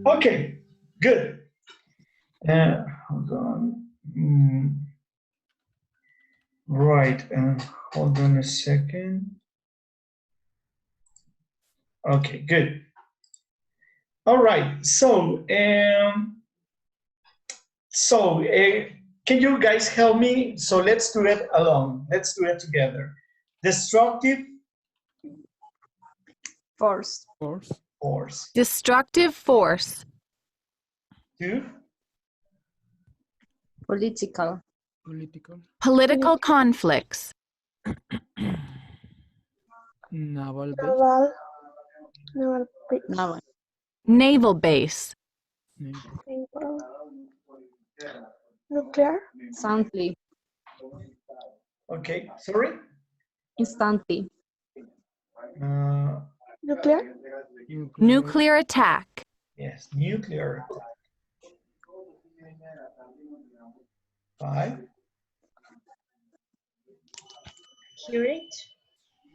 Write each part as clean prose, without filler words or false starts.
Okay, good. Hold on. Right, hold on a second. Okay, good. All right, so can you guys help me? So let's do it alone. Let's do it together. Destructive Force. force. Destructive force. Two. Political. Political conflicts. Naval base. Naval. Naval base. Naval. Naval base. Naval. Nuclear. Instantly. Okay, sorry. Instantly. Nuclear. Nuclear attack. Yes, nuclear attack. 5.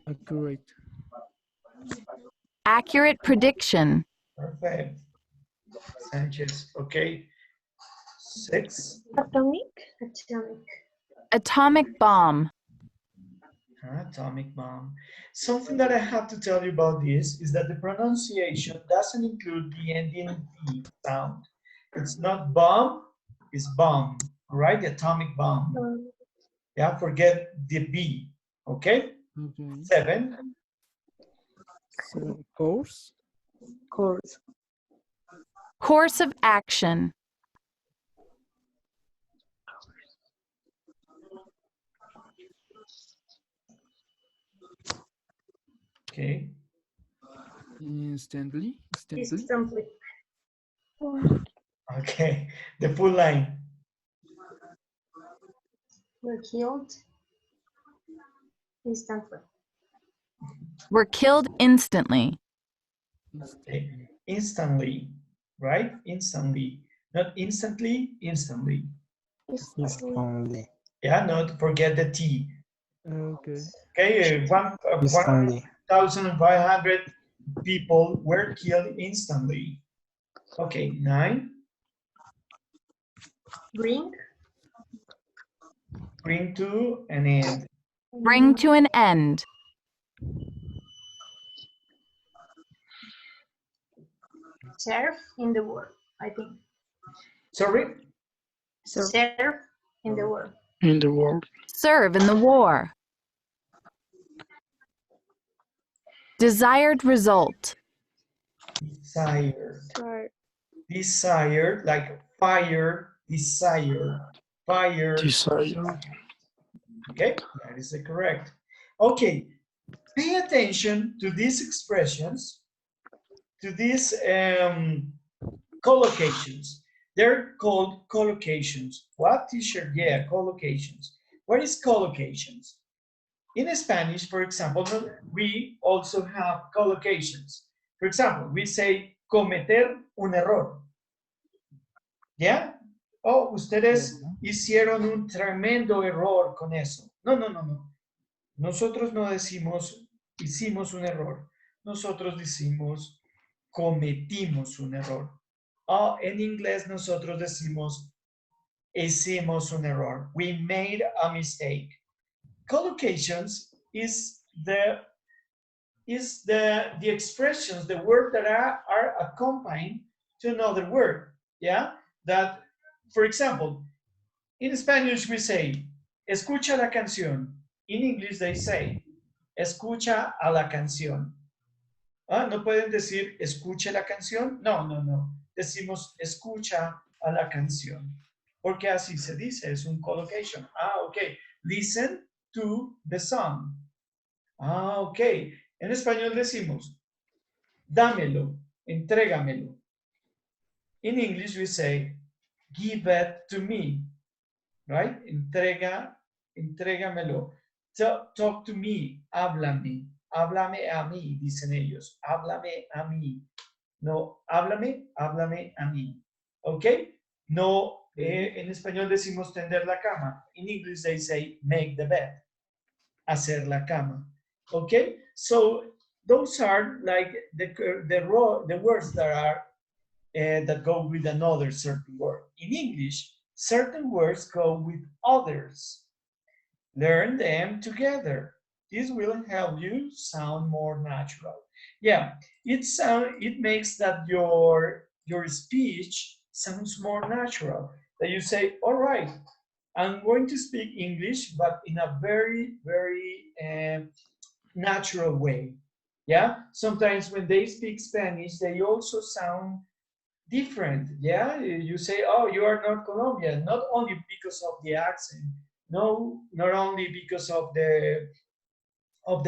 Accurate. Accurate prediction. Perfect. Sanchez, okay. 6. Atomic. Atomic bomb. Atomic bomb. Something that I have to tell you about this is that the pronunciation doesn't include the ending B sound. It's not bomb, it's bomb, right? The atomic bomb. Yeah, forget the B, okay? 7. Course. Course. Course of action. Okay. Instantly. Okay, the full line. Were killed instantly. Were killed instantly. Okay. Instantly, right? Instantly. Not instantly, instantly. Instantly. Yeah, not forget the T. Okay. Okay, Instantly. 1,500 people were killed instantly. Okay, 9. Bring. Bring to an end. Bring to an end. Serve in the war, I think. Sorry? Serve in the war. In the world. Serve in the war. Desired result. Desired. Sorry. Desired, like fire, desire. Fire. Desire. Okay, that is the correct. Okay, pay attention to these expressions, to these collocations. They're called collocations. What, teacher? Yeah, collocations. What is collocations? In Spanish, for example, we also have collocations. For example, we say cometer un error. ¿Ya? Oh, ustedes hicieron un tremendo error con eso. No, no, no, no. Nosotros no decimos hicimos un error. Nosotros decimos cometimos un error. Oh, en inglés nosotros decimos hicimos un error. We made a mistake. Collocations is the expressions, the words that are accompanied to another word. Yeah, that, for example, in Spanish we say escucha la canción. In English they say escucha a la canción. No pueden decir escuche la canción. No, no, no. Decimos escucha a la canción. Porque así se dice, es un collocation. Ok. Listen to the song. Ok. En español decimos dámelo, entrégamelo. In English we say give it to me. Right? Entrégamelo. Talk to me, háblame. Háblame a mí, dicen ellos. Háblame a mí. No, háblame a mí. ¿Ok? No, en español decimos tender la cama. In English they say make the bed. Hacer la cama. ¿Ok? So, those are like the words that are that go with another certain word. In English, certain words go with others. Learn them together. This will help you sound more natural. Yeah, it makes that your speech sounds more natural. That you say, all right, I'm going to speak English, but in a very, very natural way. Yeah, sometimes when they speak Spanish, they also sound different. Yeah, you say, oh, you are not Colombian, not only because of the accent, no, not only because of the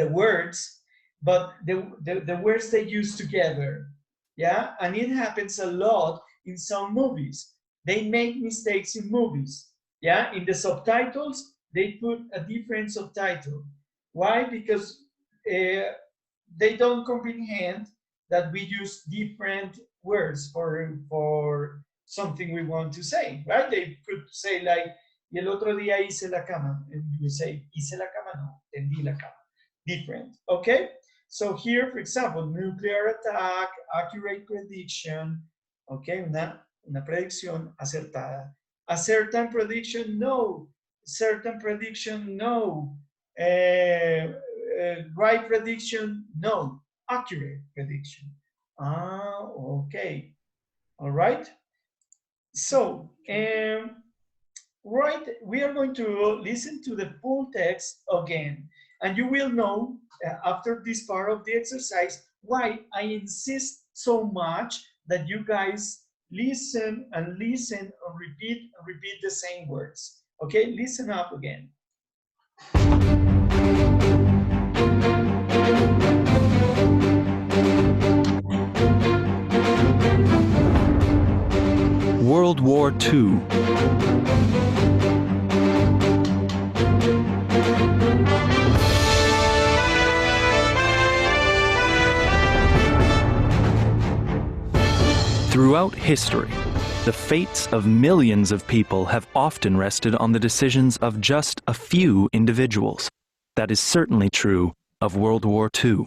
words, but the words they use together. Yeah, and it happens a lot in some movies. They make mistakes in movies. Yeah, in the subtitles, they put a different subtitle. Why? Because they don't comprehend that we use different words for something we want to say, right? They could say like, y el otro día hice la cama, and you say, hice la cama, no, tendí la cama. Different, okay? So here, for example, nuclear attack, accurate prediction, okay, una predicción acertada. A certain prediction, no. Certain prediction, no. Right prediction, no. Accurate prediction. Ah, okay. All right. So, right, we are going to listen to the full text again. And you will know after this part of the exercise why I insist so much that you guys listen and repeat the same words. Okay, listen up again. World War II. Throughout history, the fates of millions of people have often rested on the decisions of just a few individuals. That is certainly true of World War II.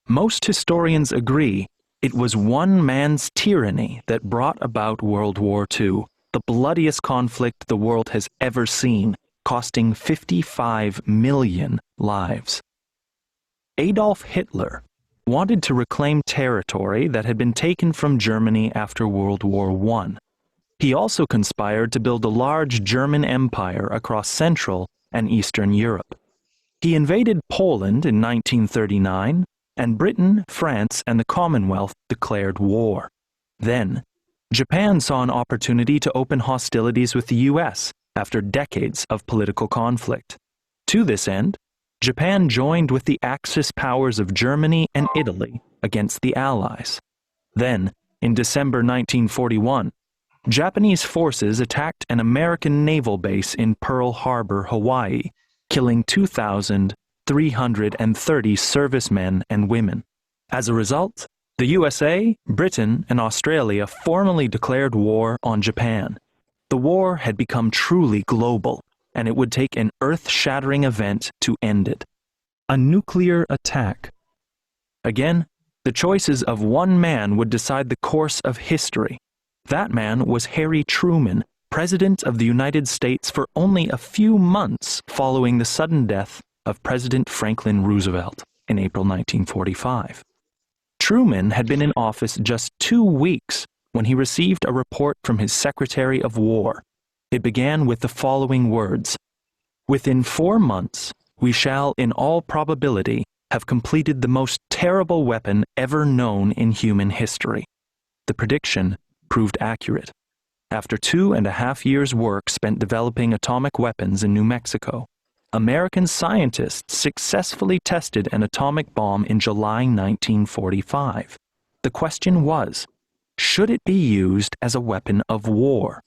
Most historians agree it was one man's tyranny that brought about World War II, the bloodiest conflict the world has ever seen, costing 55 million lives. Adolf Hitler wanted to reclaim territory that had been taken from Germany after World War I. He also conspired to build a large German empire across Central and Eastern Europe. He invaded Poland in 1939, and Britain, France, and the Commonwealth declared war. Then, Japan saw an opportunity to open hostilities with the US after decades of political conflict. To this end, Japan joined with the Axis powers of Germany and Italy against the Allies. Then, in December 1941, Japanese forces attacked an American naval base in Pearl Harbor, Hawaii, killing 2,330 servicemen and women. As a result, the USA, Britain, and Australia formally declared war on Japan. The war had become truly global, and it would take an earth-shattering event to end it. A nuclear attack. Again, the choices of one man would decide the course of history. That man was Harry Truman, President of the United States for only a few months following the sudden death of President Franklin Roosevelt in April 1945. Truman had been in office just 2 weeks when he received a report from his Secretary of War. It began with the following words: "Within 4 months, we shall, in all probability, have completed the most terrible weapon ever known in human history." The prediction proved accurate. After 2.5 years' work spent developing atomic weapons in New Mexico, American scientists successfully tested an atomic bomb in July 1945. The question was, should it be used as a weapon of war?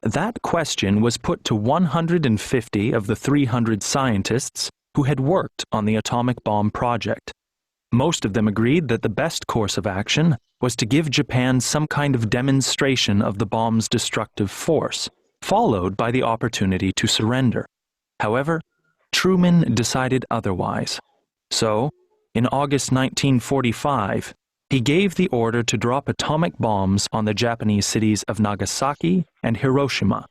That question was put to 150 of the 300 scientists who had worked on the atomic bomb project. Most of them agreed that the best course of action was to give Japan some kind of demonstration of the bomb's destructive force, followed by the opportunity to surrender. However, Truman decided otherwise. So, in August 1945, He gave the order to drop atomic bombs on the Japanese cities of Nagasaki and Hiroshima.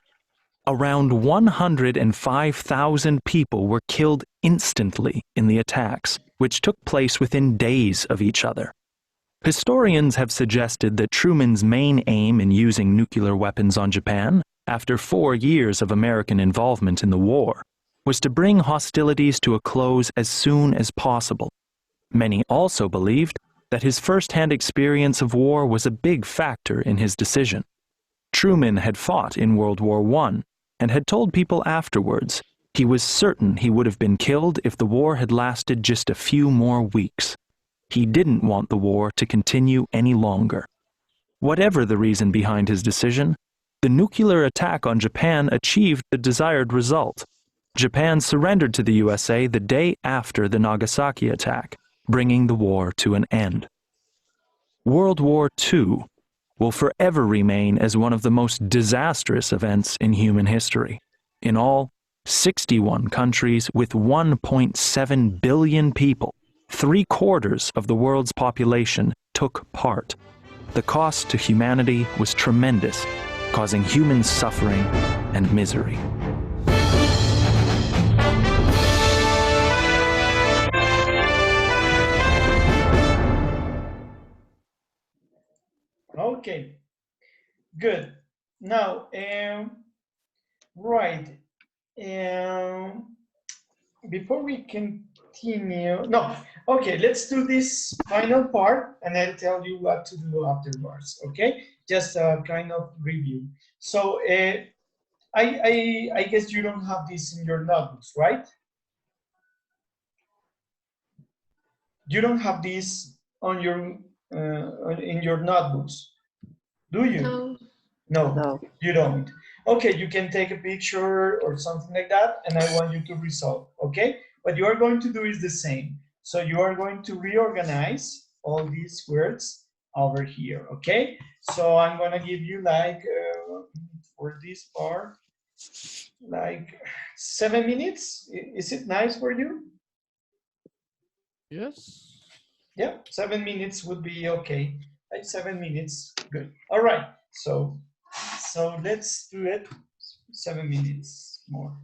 Around 105,000 people were killed instantly in the attacks, which took place within days of each other. Historians have suggested that Truman's main aim in using nuclear weapons on Japan, after 4 years of American involvement in the war, was to bring hostilities to a close as soon as possible. Many also believed that his first-hand experience of war was a big factor in his decision. Truman had fought in World War I and had told people afterwards he was certain he would have been killed if the war had lasted just a few more weeks. He didn't want the war to continue any longer. Whatever the reason behind his decision, the nuclear attack on Japan achieved the desired result. Japan surrendered to the USA the day after the Nagasaki attack, bringing the war to an end. World War II will forever remain as one of the most disastrous events in human history. In all, 61 countries with 1.7 billion people, 3/4 of the world's population, took part. The cost to humanity was tremendous, causing human suffering and misery. Okay, good. Now, right. Before we continue, no, okay, let's do this final part and I'll tell you what to do afterwards, okay? Just a kind of review. So, I guess you don't have this in your notebooks, right? You don't have this on your in your notebooks, do you? No. No, you don't. Okay, you can take a picture or something like that, and I want you to resolve, okay? What you are going to do is the same. So you are going to reorganize all these words over here, okay? So I'm gonna give you like, for this part, like 7 minutes. Is it nice for you? Yes. Yeah, 7 minutes would be okay. Like 7 minutes, good. All right, so let's do it 7 minutes more.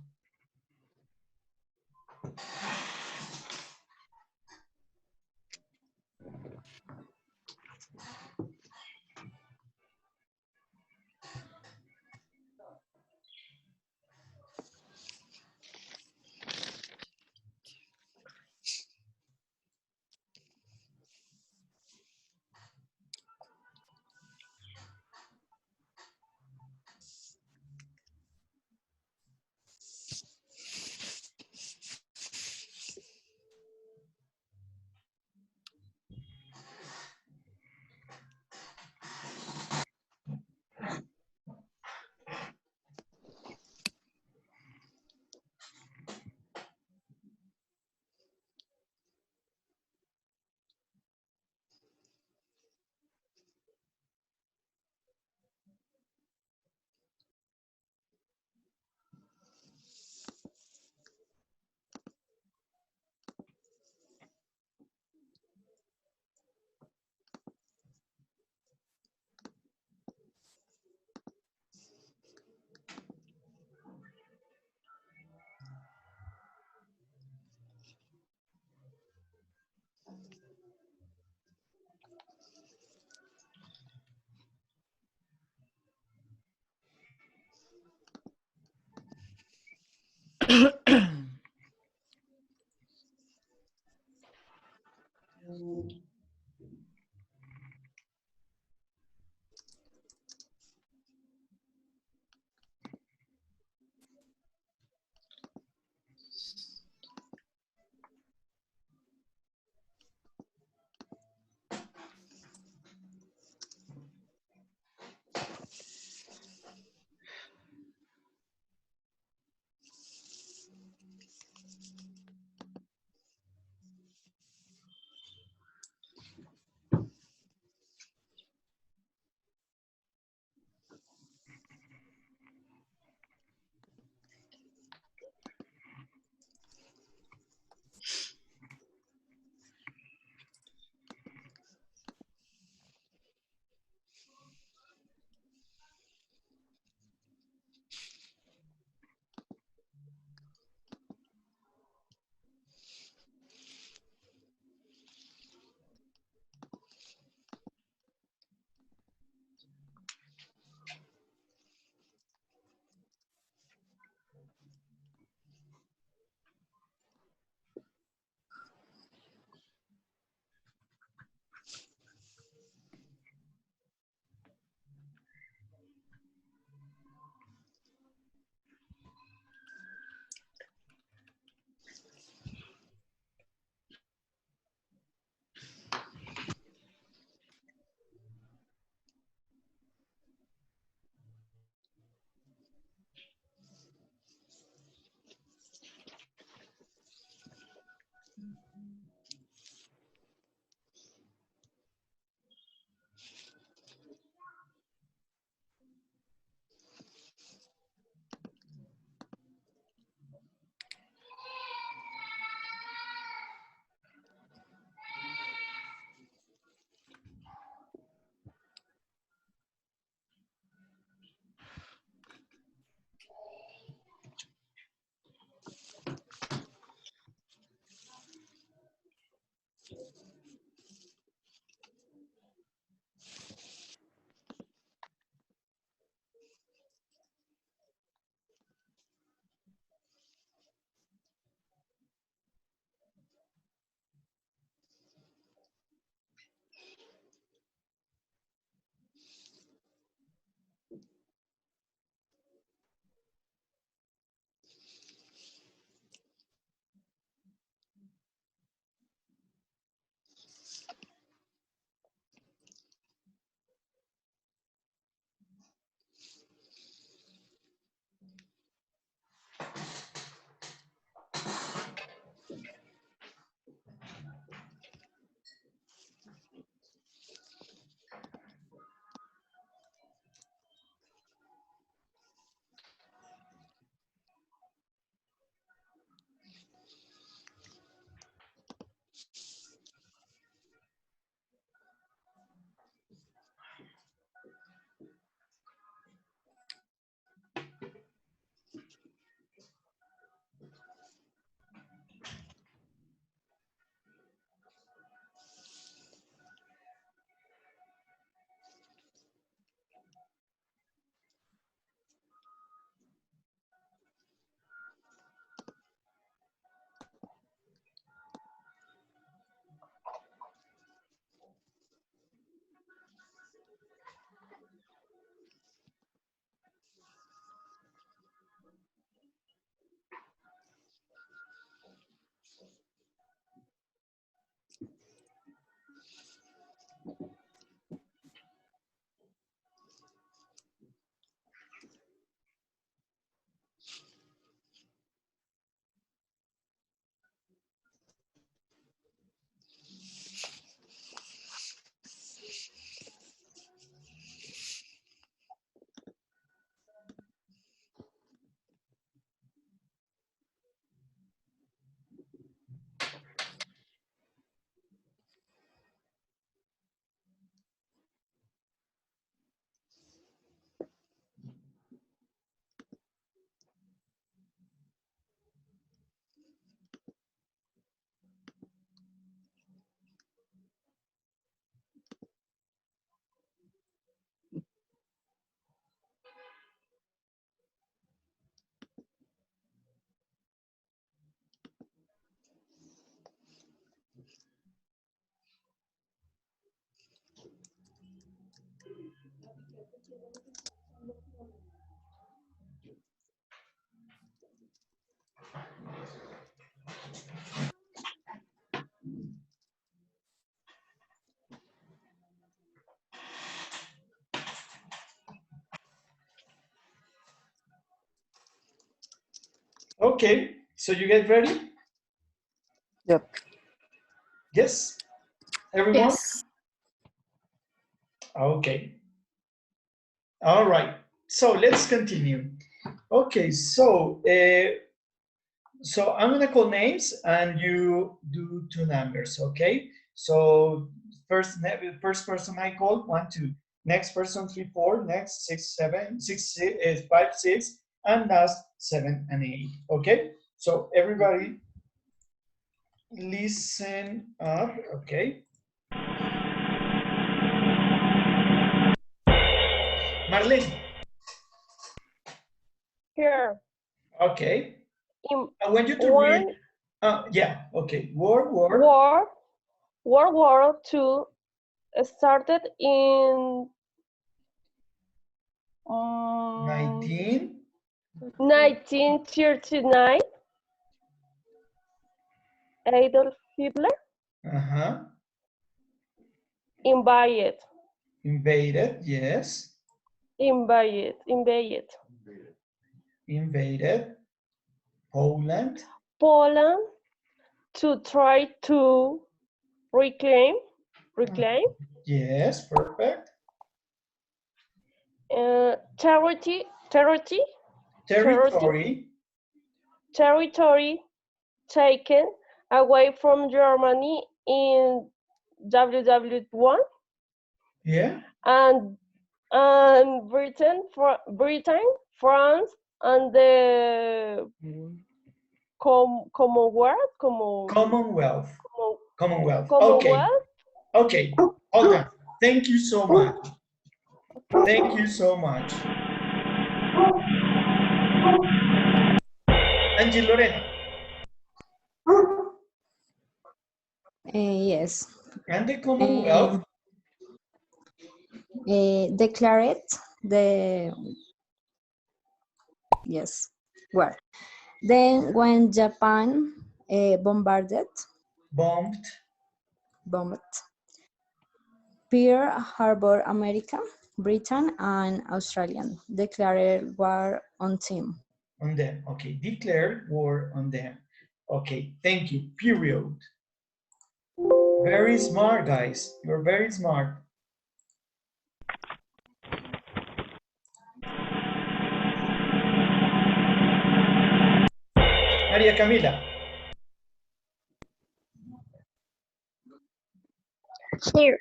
Okay, so you get ready? Yep. Yes? Everyone? Yes. Okay. All right. So let's continue. Okay, so I'm gonna call names and you do two numbers, okay? So first person I call 1, 2. Next person 3, 4. Next 6, 7, 5, 6, and last 7 and 8. Okay? So everybody listen up, okay? Marlene. Here. Okay. In I want you to one read. Yeah. Okay. World War. World War II started in 19. 1939. Adolf Hitler invaded. Invaded. Yes. Invaded Poland. Poland to try to reclaim Yes. Perfect. Territory taken away from Germany in WW1. Yeah. And Britain, France, and the Commonwealth. Okay. Okay. Hold on. Thank you so much. Thank you so much. Angie Lorena. Yes. And the Commonwealth. Declared the war. Then when Japan bombed Pearl Harbor, America, Britain, and Australia declared war on them. On them. Okay. Declared war on them. Okay. Thank you. Period. Very smart, guys. You're very smart. María Camila. Here.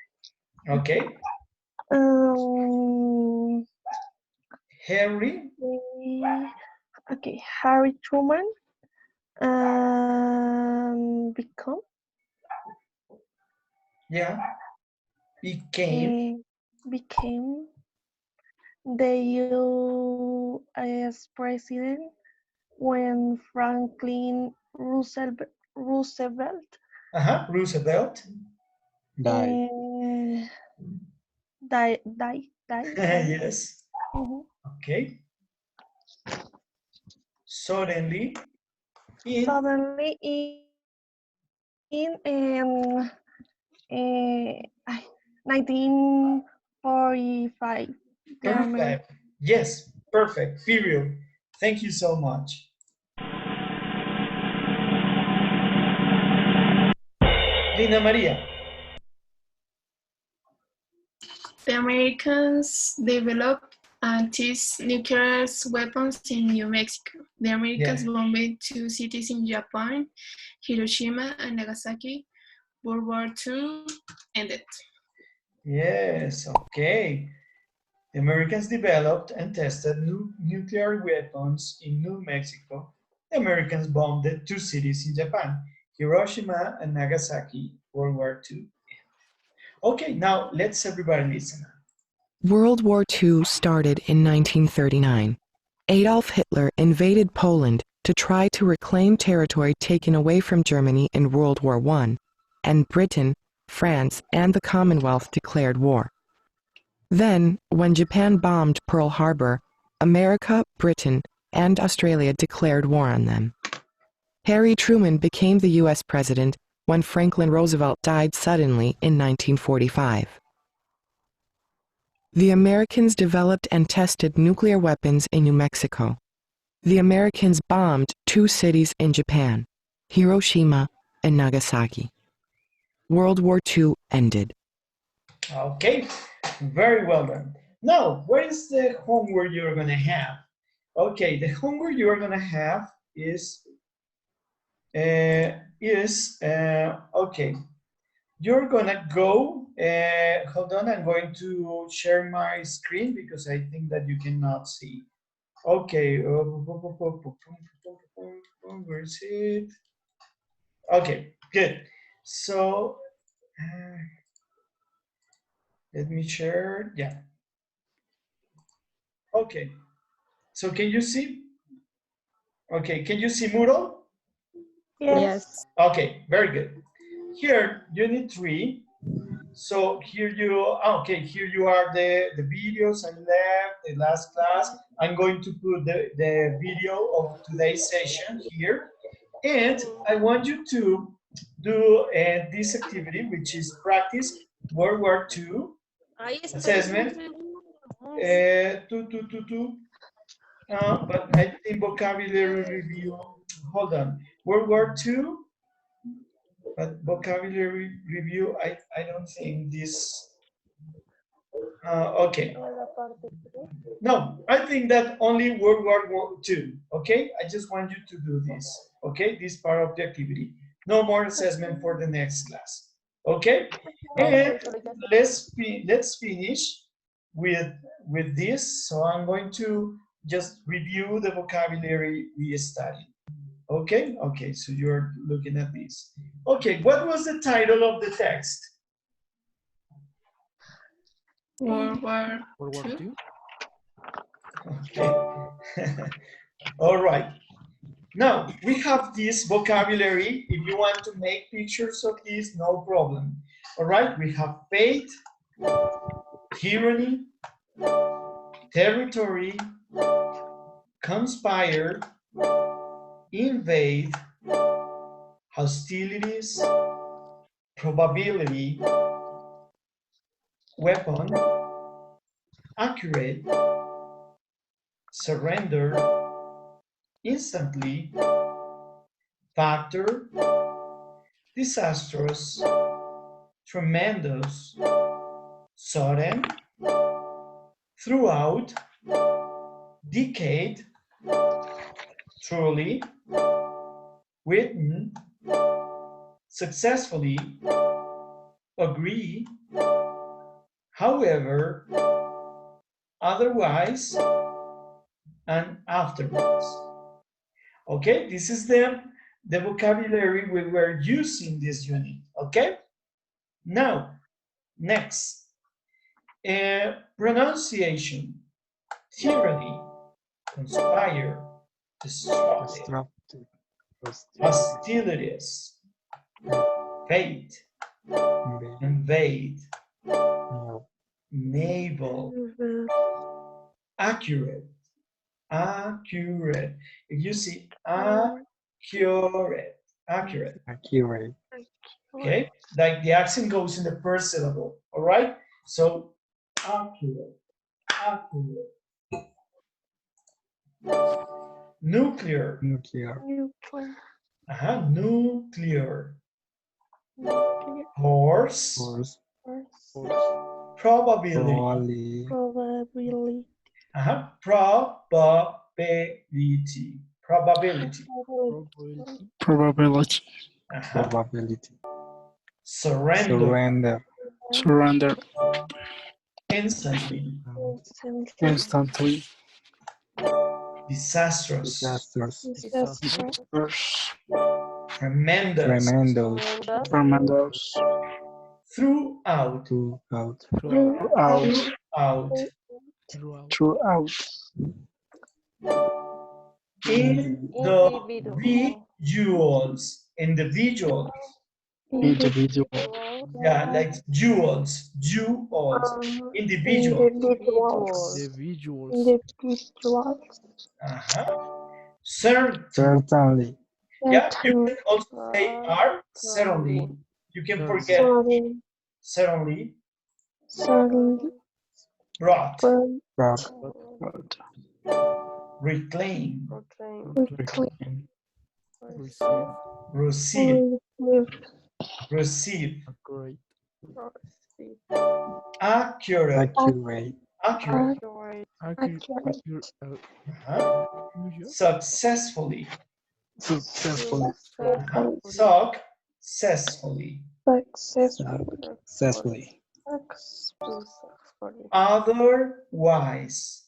Okay. Harry. Okay, Harry Truman become. Yeah. Became the U.S. president when Franklin Roosevelt Die. died. Yes. Mhm. Okay. Suddenly in 1945. perfect. Yes, perfect. Period. Thank you so much. Lina Maria. The Americans developed and tested nuclear weapons in New Mexico. The Americans bombed 2 cities in Japan, Hiroshima and Nagasaki. World War II ended. Yes, okay. The Americans developed and tested new nuclear weapons in New Mexico. The Americans bombed 2 cities in Japan, Hiroshima and Nagasaki. World War II. Okay, now let's everybody listen. World War II started in 1939. Adolf Hitler invaded Poland to try to reclaim territory taken away from Germany in World War I, and Britain, France, and the Commonwealth declared war. Then, when Japan bombed Pearl Harbor, America, Britain, and Australia declared war on them. Harry Truman became the U.S. president when Franklin Roosevelt died suddenly in 1945. The Americans developed and tested nuclear weapons in New Mexico. The Americans bombed 2 cities in Japan, Hiroshima and Nagasaki. World War II ended. Okay, very well done. Now, what is the homework you're going to have? Okay, the homework you're going to have is okay. You're going to go, hold on, I'm going to share my screen because I think that you cannot see. Okay, where is it? Okay, good. So, let me share, yeah. Okay, so can you see? Okay, can you see Moodle? Yes. Okay, very good. Here, unit 3. So here you, okay, here you are the videos on left, the last class. I'm going to put the video of today's session here. And I want you to do this activity, which is practice World War II assessment. But I think vocabulary review, hold on. World War II, but vocabulary review, I don't think this, okay. No, I think that only World War II, okay? I just want you to do this, okay? This part of the activity. No more assessment for the next class, okay? And let's finish with this. So I'm going to just review the vocabulary we studied. Okay, okay, so you're looking at this. Okay, what was the title of the text? World War World War II. II. Okay. All right. Now, we have this vocabulary. If you want to make pictures of this, no problem. All right, we have faith, tyranny, territory, conspire, invade, hostilities, probability, weapon, accurate, surrender, instantly, factor, disastrous, tremendous, sudden, throughout, decade, truly, written, successfully, agree, however, otherwise, and afterwards. Okay, this is the vocabulary we were using this unit. Okay, now next, pronunciation, tyranny, conspire, destructive, hostilities, fate, invade, naval, accurate, accurate. If you see accurate, accurate. Accurate. Okay, like the accent goes in the first syllable. All right, so accurate, accurate. Nuclear. Nuclear. Nuclear. Horse. Force. Probability. Probability. Probability. Probability. Probability. Probability. Surrender. Surrender. Surrender. Instantly. Instantly. Disastrous. Disastrous. Tremendous. Tremendous. Tremendous. Throughout. Throughout. Throughout. Out. Throughout. Individuals. Individuals. Individual. Yeah, like jewels, individuals. Individuals. Individuals. Certainly. Yeah, you can also say are, certainly. You can forget certainly, brought, Brought. reclaim, Reclaim. receive, accurate, Accurate. successfully, Successfully. successfully, Successfully. otherwise,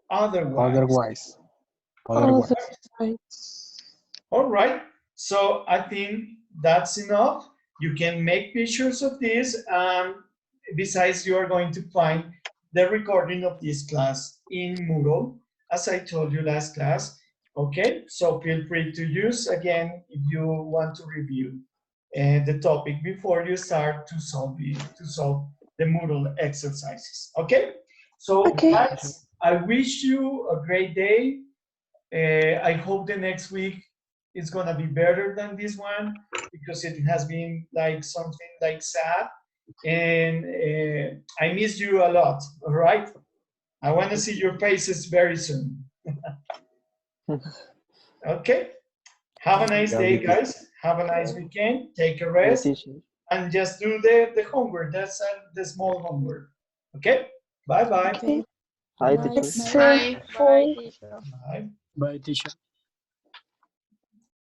Otherwise. All right, so I think that's enough. You can make pictures of this. Besides, you are going to find the recording of this class in Moodle, as I told you last class. Okay, so feel free to use again if you want to review the topic before you start to solve the Moodle exercises. Okay, so guys, I wish you a great day. I hope the next week is gonna be better than this one because it has been like something like sad, and I miss you a lot. All right, I want to see your faces very soon. Okay, have a nice day, guys. Have a nice weekend. Take a rest and just do the homework. That's the small homework. Okay, bye bye. Okay. Hi, teacher. Bye. Bye. Bye, teacher.